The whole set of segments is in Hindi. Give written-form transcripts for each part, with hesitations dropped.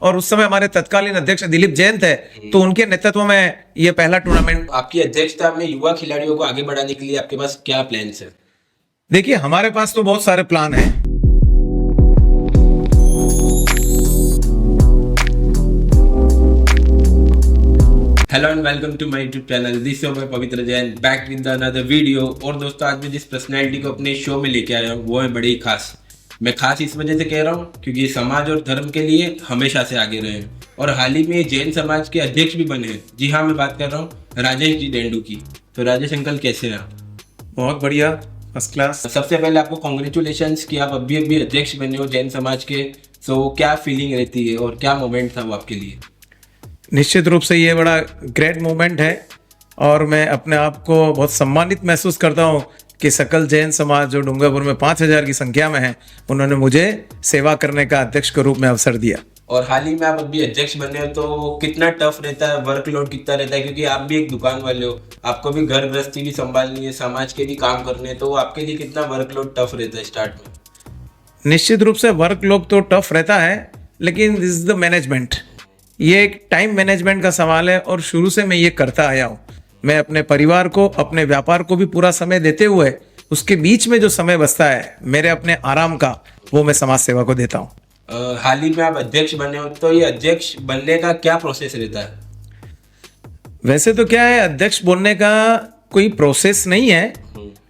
और उस समय हमारे तत्कालीन अध्यक्ष दिलीप जैन थे, तो उनके नेतृत्व में ये पहला टूर्नामेंट। आपकी अध्यक्षता में युवा खिलाड़ियों को आगे बढ़ाने के लिए आपके पास क्या प्लान्स है? देखिए, हमारे पास तो बहुत सारे प्लान हैं। Hello and welcome to my YouTube channel. This is मैं Pavitra Jain back with another video. और दोस्तों, आज मैं जिस पर्सनैलिटी को अपने शो में लेके आया हूँ वो है बड़ी खास। मैं खास इस वजह से कह रहा हूँ क्योंकि ये समाज और धर्म के लिए हमेशा से आगे रहे हैं और हाल ही में जैन समाज के अध्यक्ष भी बने हैं। जी हाँ, मैं बात कर रहा हूँ राजेश जी डेंडू की। तो राजेश अंकल, कैसे हैं आप? बहुत बढ़िया, फर्स्ट क्लास। सबसे पहले आपको कॉन्ग्रेचुलेशंस कि आप अभी अध्यक्ष बने हो जैन समाज के। तो क्या फीलिंग रहती है और क्या मोमेंट था वो आपके लिए? निश्चित रूप से ये बड़ा ग्रेट मोमेंट है और मैं अपने आप को बहुत सम्मानित महसूस करता हूँ कि सकल जैन समाज जो डूंगरपुर में 5000 की संख्या में है, उन्होंने मुझे सेवा करने का अध्यक्ष के रूप में अवसर दिया। और हाल ही में आप अभी अध्यक्ष बने हो, तो कितना टफ रहता है, वर्कलोड कितना रहता है? क्योंकि आप भी एक दुकान वाले हो, आपको भी घर गृहस्थी भी संभालनी है, समाज के भी काम करने हैं, तो आपके लिए कितना वर्कलोड टफ रहता है स्टार्ट में? निश्चित रूप से वर्कलोड तो टफ रहता है, लेकिन दिस इज द मैनेजमेंट। ये एक टाइम मैनेजमेंट का सवाल है और शुरू से मैं ये करता आया हूँ। मैं अपने परिवार को, अपने व्यापार को भी पूरा समय देते हुए उसके बीच में जो समय बचता है मेरे अपने आराम का, वो मैं समाज सेवा को देता हूँ। हाल ही में आप अध्यक्ष बने हो, तो ये अध्यक्ष बनने का क्या प्रोसेस रहता है? वैसे तो क्या है, अध्यक्ष बनने का कोई प्रोसेस नहीं है।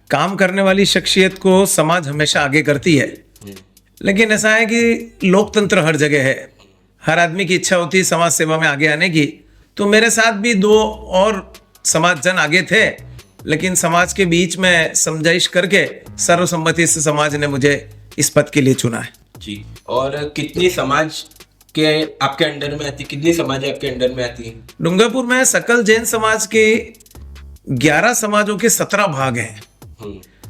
काम करने वाली शख्सियत को समाज हमेशा आगे करती है, लेकिन ऐसा है कि लोकतंत्र हर जगह है। हर आदमी की इच्छा होती है समाज सेवा में आगे आने की। तो मेरे साथ भी 2 और समाज जन आगे थे, लेकिन समाज के बीच में समझाइश करके सर्वसम्मति से समाज ने मुझे इस पद के लिए चुना है। जी। और कितनी समाज के आपके अंडर में आती, कितनी समाज आपके अंडर में आती है? डूंगरपुर में सकल जैन समाज के 11 समाजों के 17 भाग हैं।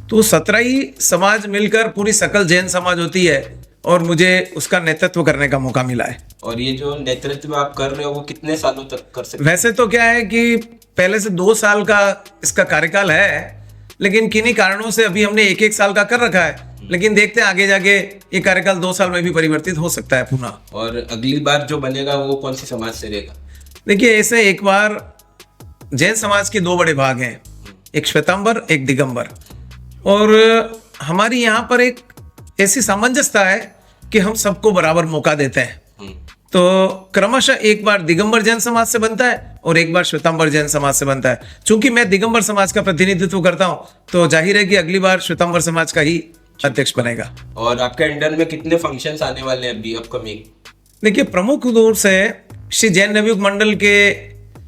तो 17 ही समाज मिलकर पूरी सकल जैन समाज होती है और मुझे उसका नेतृत्व करने का मौका मिला है। और ये जो नेतृत्व आप कर रहे हो वो कितने सालों तक कर सकते? वैसे तो क्या है कि पहले से 2 साल का इसका कार्यकाल है, लेकिन किन्हीं कारणों से अभी हमने 1-1 साल का कर रखा है। लेकिन देखते हैं आगे जाके ये कार्यकाल 2 साल में भी परिवर्तित हो सकता है पुनः। और अगली बार जो बनेगा वो कौन सी समाज से रहेगा? देखिए, ऐसे एक बार जैन समाज के 2 बड़े भाग हैं, एक श्वेतांबर, एक दिगंबर। और हमारी यहाँ पर एक ऐसी सामंजस्यता है कि हम सबको बराबर मौका देते हैं। तो क्रमशः एक बार दिगंबर जैन समाज से बनता है और एक बार श्वेतांबर जैन समाज से बनता है। चूंकि मैं दिगंबर समाज का प्रतिनिधित्व करता हूं, तो जाहिर है कि अगली बार श्वेतांबर समाज का ही अध्यक्ष बनेगा। और आपके अंडर में कितने फंक्शंस आने वाले हैं अभी अपकमिंग? देखिए, प्रमुख रूप से श्री जैन नवयुग मंडल के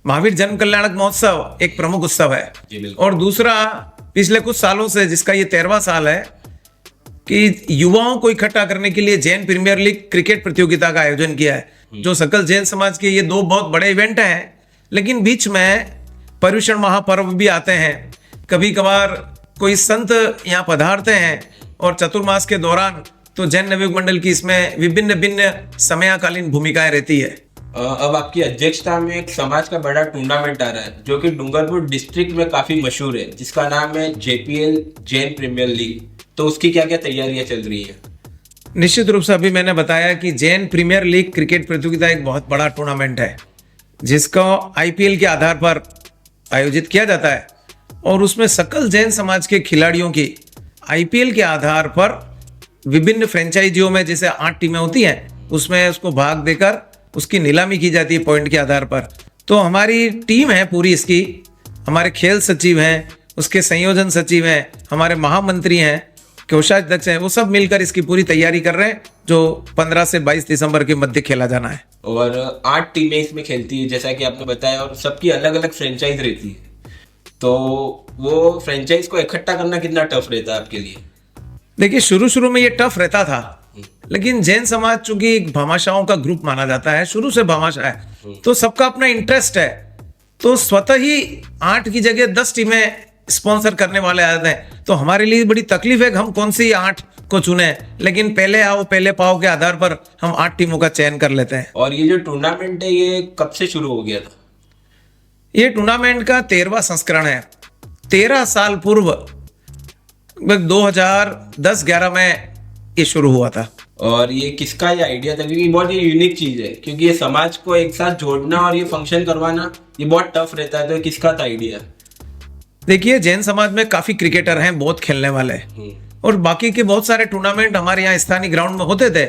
महावीर जन्म कल्याणक महोत्सव एक प्रमुख उत्सव है। और दूसरा, पिछले कुछ सालों से, जिसका ये 13वां साल है, कि युवाओं को इकट्ठा करने के लिए जैन प्रीमियर लीग क्रिकेट प्रतियोगिता का आयोजन किया है, जो सकल जैन समाज के ये 2 बहुत बड़े इवेंट हैं। लेकिन बीच में पर्युषण महापर्व भी आते हैं। कभी कभार कोई संत यहाँ पधारते हैं और चतुर्मास के दौरान तो जैन नवयुग मंडल की इसमें विभिन्न समयाकालीन भूमिकाएं रहती है। अब आपकी अध्यक्षता में एक समाज का बड़ा टूर्नामेंट आ रहा है जो कि डूंगरपुर डिस्ट्रिक्ट में काफी मशहूर है, जिसका नाम है JPL जैन प्रीमियर लीग। तो उसकी क्या क्या तैयारियां चल रही है? निश्चित रूप से अभी मैंने बताया कि जैन प्रीमियर लीग क्रिकेट प्रतियोगिता एक बहुत बड़ा टूर्नामेंट है, जिसको IPL के आधार पर आयोजित किया जाता है। और उसमें सकल जैन समाज के खिलाड़ियों की IPL के आधार पर विभिन्न फ्रेंचाइजियों में, जैसे 8 टीमें होती हैं, उसमें उसको भाग देकर उसकी नीलामी की जाती है पॉइंट के आधार पर। तो हमारी टीम है पूरी इसकी, हमारे खेल सचिव हैं, उसके संयोजन सचिव हैं, हमारे महामंत्री हैं, कोषाध्यक्ष हैं, वो सब मिलकर इसकी पूरी तैयारी कर रहे हैं, जो 15 से 22 दिसंबर के मध्य खेला जाना है। और 8 टीमें इसमें खेलती है जैसा कि आपने बताया, और सबकी अलग अलग फ्रेंचाइज रहती है। तो वो फ्रेंचाइज को इकट्ठा करना कितना टफ रहता है आपके लिए? देखिए, शुरू में ये टफ रहता था, लेकिन जैन समाज चूंकि भामाशाहों का ग्रुप माना जाता है, शुरू से भामाशाह है, तो सबका अपना इंटरेस्ट है। तो स्वतः ही 8 की जगह 10 टीमें स्पॉन्सर करने वाले आते हैं। तो हमारे लिए बड़ी तकलीफ है कि हम कौन सी 8 को चुने, लेकिन पहले आओ पहले पाओ के आधार पर हम 8 टीमों का चयन कर लेते हैं। और ये जो टूर्नामेंट है ये कब से शुरू हो गया था? ये टूर्नामेंट का 13वां संस्करण है। 13 साल पूर्व 2010-11 में ये शुरू हुआ था। और ये किसका ये आइडिया था, क्योंकि बहुत ये यूनिक चीज है, क्योंकि ये समाज को एक साथ जोड़ना और ये फंक्शन करवाना ये बहुत टफ रहता है, तो ये किसका था आइडिया? देखिए, जैन समाज में काफी क्रिकेटर हैं, बहुत खेलने वाले, और बाकी के बहुत सारे टूर्नामेंट हमारे यहाँ स्थानीय ग्राउंड में होते थे।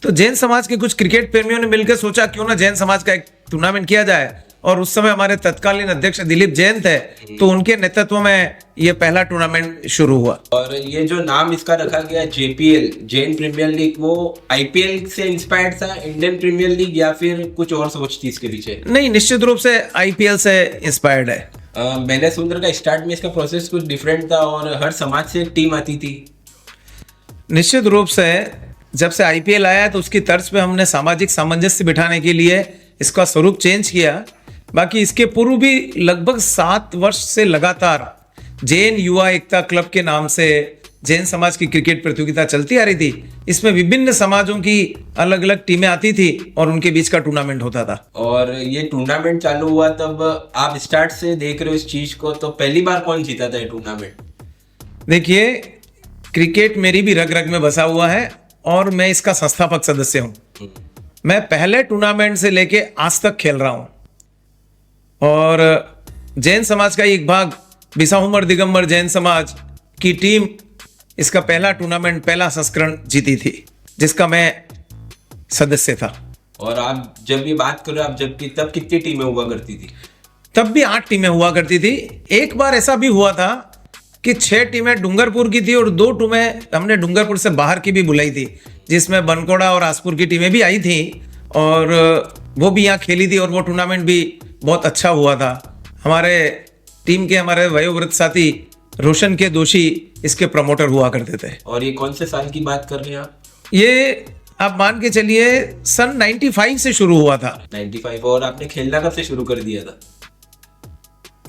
तो जैन समाज के कुछ क्रिकेट प्रेमियों ने मिलकर सोचा क्यों ना जैन समाज का एक टूर्नामेंट किया जाए, और उस समय हमारे तत्कालीन अध्यक्ष दिलीप जैन थे, तो उनके नेतृत्व में ये पहला टूर्नामेंट शुरू हुआ। और ये जो नाम इसका रखा गया JPL, जैन प्रीमियर लीग, वो IPL से इंस्पायर्ड था, इंडियन प्रीमियर लीग, या फिर कुछ और सोच थी इसके पीछे? नहीं, निश्चित रूप से IPL से इंस्पायर्ड है। मैंने सुंदर का स्टार्ट में इसका प्रोसेस कुछ डिफरेंट था और हर समाज से एक टीम आती थी। निश्चित रूप से जब से IPL आया है तो उसकी तर्ज पे हमने सामाजिक सामंजस्य बिठाने के लिए इसका स्वरूप चेंज किया। बाकी इसके पूर्व भी लगभग 7 वर्ष से लगातार जैन युवा एकता क्लब के नाम से जैन समाज की क्रिकेट प्रतियोगिता चलती आ रही थी। इसमें विभिन्न समाजों की अलग अलग टीमें आती थी और उनके बीच का टूर्नामेंट होता था। और ये टूर्नामेंट चालू हुआ तब आप स्टार्ट से देख रहे हो इस चीज को, तो पहली बार कौन जीता था ये टूर्नामेंट? देखिए, क्रिकेट मेरी भी रग रग में बसा हुआ है और मैं इसका संस्थापक सदस्य हूं। मैं पहले टूर्नामेंट से लेके आज तक खेल रहा हूं, और जैन समाज का एक भाग बिसाहुमर दिगंबर जैन समाज की टीम इसका पहला टूर्नामेंट, पहला संस्करण जीती थी, जिसका मैं सदस्य था। और आप जब ये बात कर रहे हो, आप तब कितनी टीमें हुआ करती थी? तब भी 8 टीमें हुआ करती थी। एक बार ऐसा भी हुआ था कि 6 टीमें डूंगरपुर की थी और 2 टीमें हमने डूंगरपुर से बाहर की भी बुलाई थी, जिसमें बनकोड़ा और आसपुर की टीमें भी आई थी और वो भी यहाँ खेली थी, और वो टूर्नामेंट भी बहुत अच्छा हुआ था। हमारे टीम के हमारे वयोवृद्ध साथी रोशन के दोषी इसके प्रमोटर हुआ करते थे। और ये कौन से साल की बात कर रहे हैं आप? ये आप मान के चलिए सन 95 से शुरू हुआ था। 95। और आपने खेलना कब से शुरू कर दिया था?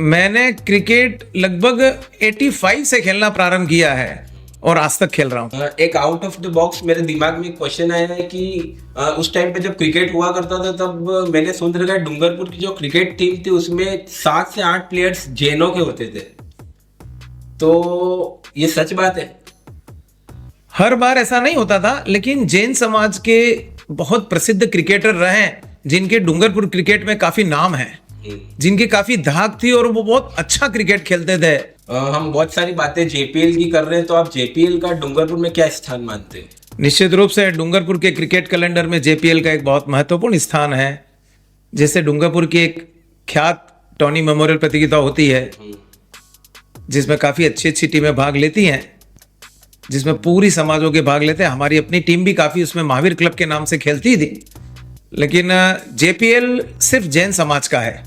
मैंने क्रिकेट लगभग 85 से खेलना प्रारंभ किया है और आज तक खेल रहा हूँ। एक आउट ऑफ द बॉक्स मेरे दिमाग में क्वेश्चन आया है कि उस टाइम पे जब क्रिकेट हुआ करता था तब मैंने सुन रखा है डूंगरपुर की जो क्रिकेट टीम थी उसमें 7 से 8 प्लेयर्स जैनों के होते थे, तो ये सच बात है? हर बार ऐसा नहीं होता था, लेकिन जैन समाज के बहुत प्रसिद्ध क्रिकेटर रहे जिनके डूंगरपुर क्रिकेट में काफी नाम है, जिनकी काफी धाक थी और वो बहुत अच्छा क्रिकेट खेलते थे। हम बहुत सारी बातें JPL की कर रहे हैं, तो आप JPL का डूंगरपुर में क्या स्थान मानते हैं? निश्चित रूप से डूंगरपुर के क्रिकेट कैलेंडर में JPL का एक बहुत महत्वपूर्ण स्थान है। जैसे डूंगरपुर की एक ख्यात टॉनी मेमोरियल प्रतियोगिता होती है, जिसमें काफी अच्छी अच्छी टीमें भाग लेती हैं, जिसमें पूरी समाजों के भाग लेते हैं। हमारी अपनी टीम भी काफी उसमें महावीर क्लब के नाम से खेलती थी, लेकिन JPL सिर्फ जैन समाज का है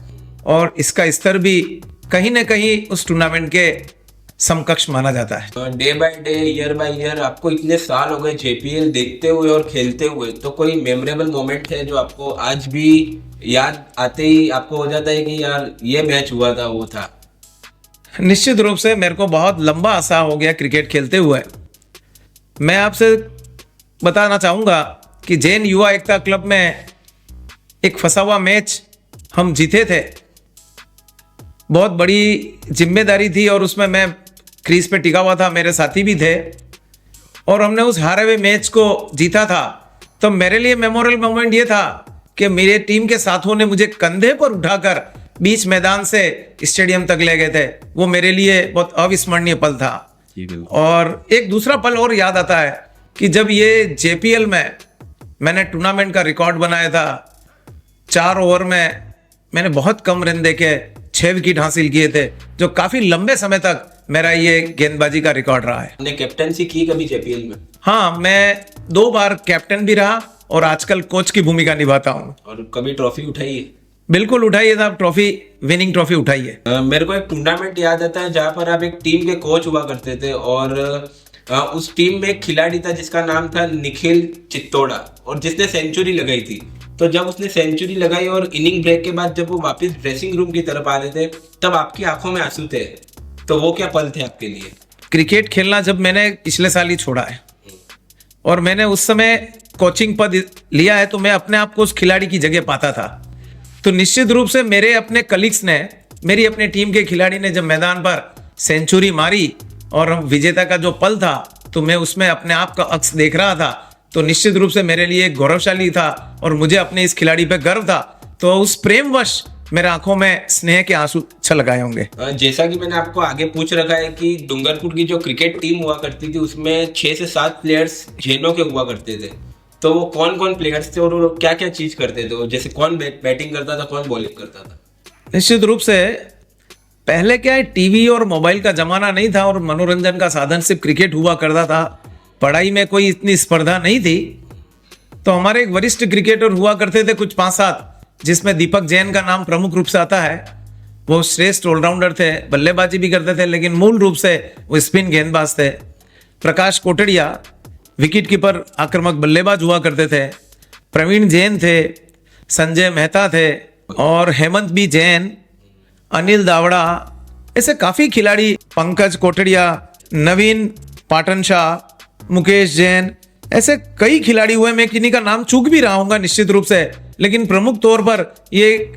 और इसका स्तर भी कहीं ना कहीं उस टूर्नामेंट के समकक्ष माना जाता है। Day by day, year by year, आपको इतने साल हो गए JPL देखते हुए और खेलते हुए, तो कोई मेमोरेबल मोमेंट है जो आपको आज भी याद आते ही आपको हो जाता है कि यार ये मैच हुआ था, वो था? निश्चित रूप से मेरे को बहुत लंबा अरसा हो गया क्रिकेट खेलते हुए। मैं आपसे बताना चाहूंगा कि जैन युवा एकता क्लब में एक फंसा हुआ मैच हम जीते थे। बहुत बड़ी जिम्मेदारी थी और उसमें मैं क्रीज पे टिका हुआ था, मेरे साथी भी थे, और हमने उस हारे हुए मैच को जीता था। तो मेरे लिए मेमोरेबल मोमेंट ये था कि मेरे टीम के साथियों ने मुझे कंधे पर उठाकर बीच मैदान से स्टेडियम तक ले गए थे। वो मेरे लिए बहुत अविस्मरणीय पल था। और एक दूसरा पल और याद आता है कि जब ये JPL में मैंने टूर्नामेंट का रिकॉर्ड बनाया था। 4 ओवर में मैंने बहुत कम रन देके 6 विकेट हासिल किए थे, जो काफी लंबे समय तक मेरा ये गेंदबाजी का रिकॉर्ड रहा है। आपने कैप्टनसी की कभी JPL में? हाँ, मैं 2 बार कैप्टन भी रहा और आजकल कोच की भूमिका निभाता हूँ। और कभी ट्रॉफी उठाई है? बिल्कुल उठाइए साहब, ट्रॉफी, विनिंग ट्रॉफी उठाइए। मेरे को एक टूर्नामेंट याद आता है जहाँ पर आप एक टीम के कोच हुआ करते थे, और उस टीम में एक खिलाड़ी था जिसका नाम था निखिल चित्तोड़ा, और जिसने सेंचुरी लगाई थी। तो जब उसने सेंचुरी लगाई और इनिंग ब्रेक के बाद जब वो वापस ड्रेसिंग रूम की तरफ आ रहे थे, तब आपकी आंखों में आंसू थे, तो वो क्या पल थे आपके लिए? क्रिकेट खेलना जब मैंने पिछले साल ही छोड़ा है और मैंने उस समय कोचिंग पद लिया है, तो मैं अपने आप को उस खिलाड़ी की जगह पाता था। तो निश्चित रूप से मेरे अपने कलीग्स ने, मेरी अपनी टीम के खिलाड़ी ने जब मैदान पर सेंचुरी मारी और विजेता का जो पल था, तो मैं उसमें अपने आप का अक्स देख रहा था तो निश्चित रूप से मेरे लिए एक गौरवशाली था और मुझे अपने इस खिलाड़ी पे गर्व था। तो उस प्रेमवश मेरे आंखों में स्नेह के आंसू छलक लगाए होंगे। जैसा कि मैंने आपको आगे पूछ रखा है कि डूंगरपुर की जो क्रिकेट टीम हुआ करती थी उसमें 6 से 7 प्लेयर्स जैनों के हुआ करते थे, तो वो कौन कौन प्लेयर्स थे और वो क्या क्या चीज करते थे, जैसे कौन बैटिंग करता था, कौन बॉलिंग करता था? निश्चित रूप से पहले क्या है, टीवी और मोबाइल का जमाना नहीं था और मनोरंजन का साधन सिर्फ क्रिकेट हुआ करता था। पढ़ाई में कोई इतनी स्पर्धा नहीं थी। तो हमारे एक वरिष्ठ क्रिकेटर हुआ करते थे कुछ 5-7, जिसमें दीपक जैन का नाम प्रमुख रूप से आता है। वो श्रेष्ठ ऑलराउंडर थे, बल्लेबाजी भी करते थे, लेकिन मूल रूप से वो स्पिन गेंदबाज थे। प्रकाश कोटड़िया विकेट कीपर आक्रामक बल्लेबाज हुआ करते थे। प्रवीण जैन थे, संजय मेहता थे और हेमंत बी जैन, अनिल दावड़ा, ऐसे काफी खिलाड़ी, पंकज कोटड़िया, नवीन पाटन शाह, मुकेश जैन, ऐसे कई खिलाड़ी हुए। मैं किन्हीं का नाम चूक भी रहा हूंगा निश्चित रूप से, लेकिन प्रमुख तौर पर ये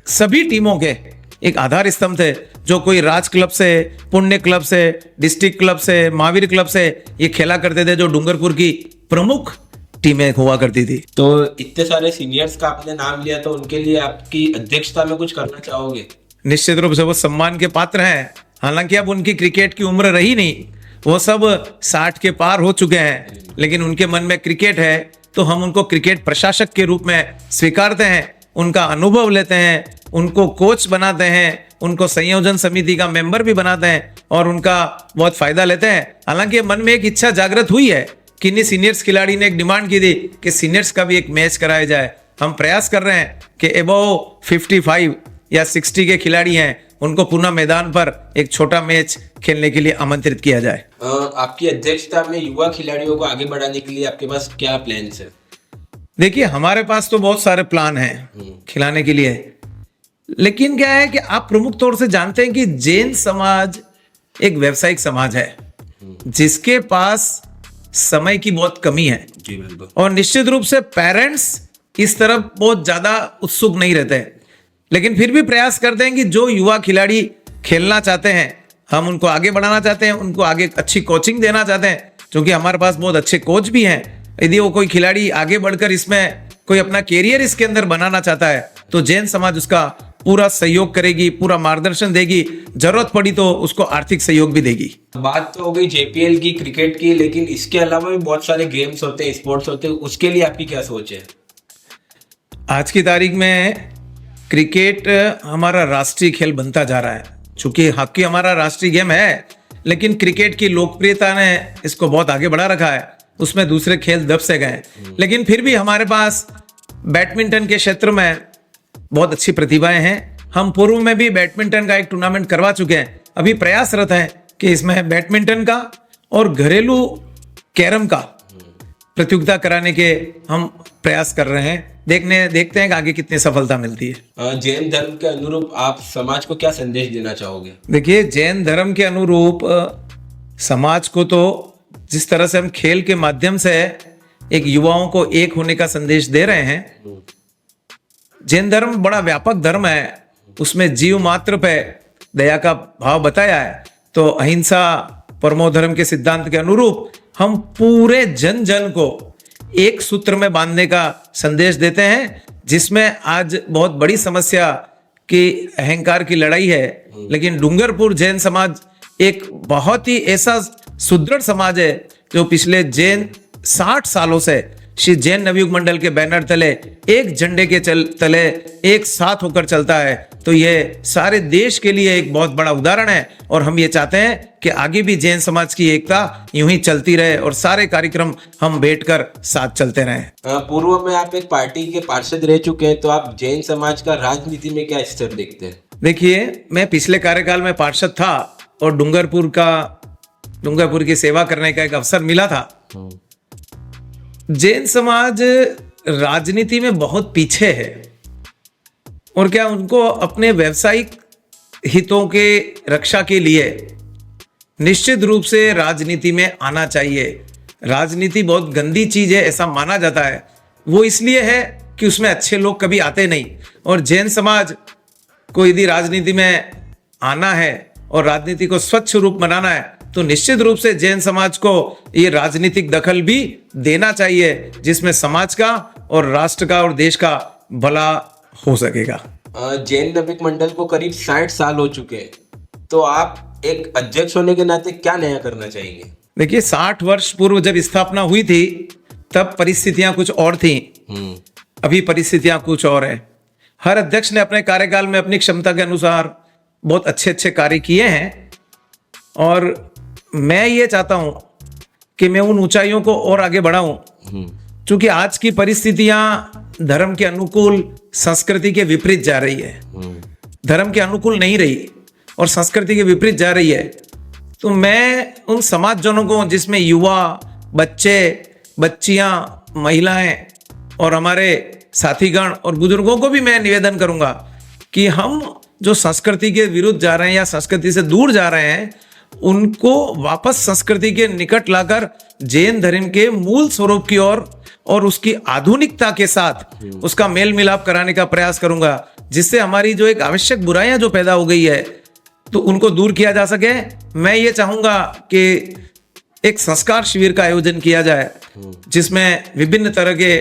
सभी टीमों के एक आधार स्तंभ थे, जो कोई राज क्लब से, पुण्य क्लब से, डिस्ट्रिक्ट क्लब से, महावीर क्लब से ये खेला करते थे, जो डूंगरपुर की प्रमुख टीमें हुआ करती थी। तो इतने सारे सीनियर्स का आपने नाम लिया, तो उनके लिए आपकी अध्यक्षता में कुछ करना चाहोगे? निश्चित रूप से वो सम्मान के पात्र हैं। हालांकि अब उनकी क्रिकेट की उम्र रही नहीं, वो सब 60 के पार हो चुके हैं, लेकिन उनके मन में क्रिकेट है, तो हम उनको क्रिकेट प्रशासक के रूप में स्वीकारते हैं, उनका अनुभव लेते हैं, उनको कोच बनाते हैं, उनको संयोजन समिति का मेंबर भी बनाते हैं और उनका बहुत फायदा लेते हैं। हालांकि मन में एक इच्छा जागृत हुई है, किन्हीं सीनियर्स खिलाड़ी ने एक डिमांड की थी कि सीनियर्स का भी एक मैच कराया जाए। हम प्रयास कर रहे हैं कि एबोव 55 या 60 के खिलाड़ी हैं, उनको पुनः मैदान पर एक छोटा मैच खेलने के लिए आमंत्रित किया जाए। आपकी अध्यक्षता में युवा खिलाड़ियों को आगे बढ़ाने के लिए आपके पास क्या प्लान्स है? देखिए, हमारे पास तो बहुत सारे प्लान हैं खिलाने के लिए, लेकिन क्या है कि आप प्रमुख तौर से जानते हैं कि जैन समाज एक व्यावसायिक समाज है, जिसके पास समय की बहुत कमी है। जी बिल्कुल। और निश्चित रूप से पेरेंट्स इस तरफ बहुत ज्यादा उत्सुक नहीं रहते हैं, लेकिन फिर भी प्रयास करते हैं कि जो युवा खिलाड़ी खेलना चाहते हैं, हम उनको आगे बढ़ाना चाहते हैं, उनको आगे अच्छी कोचिंग देना चाहते हैं, क्योंकि हमारे पास बहुत अच्छे कोच भी हैं। यदि वो कोई खिलाड़ी आगे बढ़कर इसमें कोई अपना कैरियर इसके अंदर बनाना चाहता है, तो जैन समाज उसका पूरा सहयोग करेगी, पूरा मार्गदर्शन देगी, जरूरत पड़ी तो उसको आर्थिक सहयोग भी देगी। बात तो हो गई जेपीएल की, क्रिकेट की, लेकिन इसके अलावा भी बहुत सारे गेम्स होते हैं, स्पोर्ट्स होते हैं, उसके लिए आपकी क्या सोच है? आज की तारीख में क्रिकेट हमारा राष्ट्रीय खेल बनता जा रहा है। चूंकि हॉकी हमारा राष्ट्रीय गेम है, लेकिन क्रिकेट की लोकप्रियता ने इसको बहुत आगे बढ़ा रखा है, उसमें दूसरे खेल दब से गए। लेकिन फिर भी हमारे पास बैडमिंटन के क्षेत्र में बहुत अच्छी प्रतिभाएं हैं। हम पूर्व में भी बैडमिंटन का एक टूर्नामेंट करवा चुके हैं। अभी प्रयासरत हैं कि इसमें बैडमिंटन का और घरेलू कैरम का प्रतियोगिता कराने के हम प्रयास कर रहे हैं। देखते हैं कि आगे कितनी सफलता मिलती है। जैन धर्म के अनुरूप आप समाज को क्या संदेश देना चाहोगे? देखिए, जैन धर्म के अनुरूप समाज को तो जिस तरह से हम खेल के माध्यम से एक युवाओं को एक होने का संदेश दे रहे हैं, जैन धर्म बड़ा व्यापक धर्म है, उसमें जीव मात्र पे दया का भाव बताया है। तो अहिंसा परमो धर्म के सिद्धांत के अनुरूप हम पूरे जन जन को एक सूत्र में बांधने का संदेश देते हैं, जिसमें आज बहुत बड़ी समस्या की अहंकार की लड़ाई है। लेकिन डूंगरपुर जैन समाज एक बहुत ही ऐसा सुदृढ़ समाज है, जो पिछले 60 सालों से श्री जैन नवयुग मंडल के बैनर तले, एक झंडे के तले एक साथ होकर चलता है। तो ये सारे देश के लिए एक बहुत बड़ा उदाहरण है, और हम ये चाहते हैं कि आगे भी जैन समाज की एकता यूं ही चलती रहे और सारे कार्यक्रम हम बैठकर साथ चलते रहें। पूर्व में आप एक पार्टी के पार्षद रह चुके हैं, तो आप जैन समाज का राजनीति में क्या स्तर देखते हैं? देखिए, मैं पिछले कार्यकाल में पार्षद था और डूंगरपुर की सेवा करने का एक अवसर मिला था। जैन समाज राजनीति में बहुत पीछे है, और क्या उनको अपने व्यावसायिक हितों के रक्षा के लिए निश्चित रूप से राजनीति में आना चाहिए। राजनीति बहुत गंदी चीज है ऐसा माना जाता है। वो इसलिए है कि उसमें अच्छे लोग कभी आते नहीं, और जैन समाज को यदि राजनीति में आना है और राजनीति को स्वच्छ रूप बनाना है, तो निश्चित रूप से जैन समाज को ये राजनीतिक दखल भी देना चाहिए, जिसमें समाज का और राष्ट्र का और देश का भला हो सकेगा। जैन नभिक मंडल को करीब 60 साल हो चुके हैं, तो आप एक अध्यक्ष होने के नाते क्या नया करना चाहेंगे? देखिए, 60 वर्ष पूर्व जब स्थापना हुई थी तब परिस्थितियां कुछ और थी, अभी परिस्थितियां कुछ और है। हर अध्यक्ष ने अपने कार्यकाल में अपनी क्षमता के अनुसार बहुत अच्छे अच्छे कार्य किए हैं, और मैं ये चाहता हूं कि मैं उन ऊंचाइयों को और आगे बढ़ाऊं, क्योंकि आज की परिस्थितियां धर्म के अनुकूल, संस्कृति के विपरीत जा रही है। धर्म के अनुकूल नहीं रही और संस्कृति के विपरीत जा रही है। तो मैं उन समाजजनों को, जिसमें युवा, बच्चे, बच्चियां, महिलाएं और हमारे साथीगण और बुजुर्गों को भी मैं निवेदन करूंगा कि हम जो संस्कृति के विरुद्ध जा रहे हैं या संस्कृति से दूर जा रहे हैं, उनको वापस संस्कृति के निकट लाकर जैन धर्म के मूल स्वरूप की ओर और उसकी आधुनिकता के साथ उसका मेल मिलाप कराने का प्रयास करूंगा, जिससे हमारी जो एक आवश्यक बुराइयां जो पैदा हो गई है तो उनको दूर किया जा सके। मैं ये चाहूंगा कि एक संस्कार शिविर का आयोजन किया जाए, जिसमें विभिन्न तरह के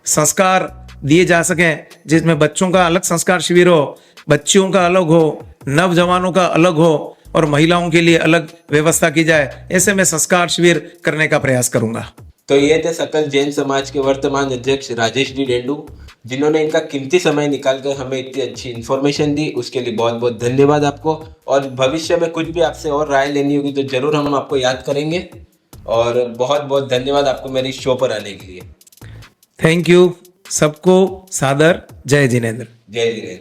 संस्कार दिए जा सकें, जिसमें बच्चों का अलग संस्कार शिविर हो, बच्चियों का अलग हो, नवजवानों का अलग हो और महिलाओं के लिए अलग व्यवस्था की जाए। ऐसे में संस्कार शिविर करने का प्रयास करूंगा। तो ये थे सकल जैन समाज के वर्तमान अध्यक्ष राजेश डी डेंडू, जिन्होंने इनका कीमती समय निकालकर हमें इतनी अच्छी इन्फॉर्मेशन दी। उसके लिए बहुत बहुत धन्यवाद आपको। और भविष्य में कुछ भी आपसे और राय लेनी होगी तो जरूर हम आपको याद करेंगे। और बहुत बहुत धन्यवाद आपको मेरी शो पर आने के लिए। Thank you. सबको सादर जय जिनेंद्र। जय जिनेंद्र।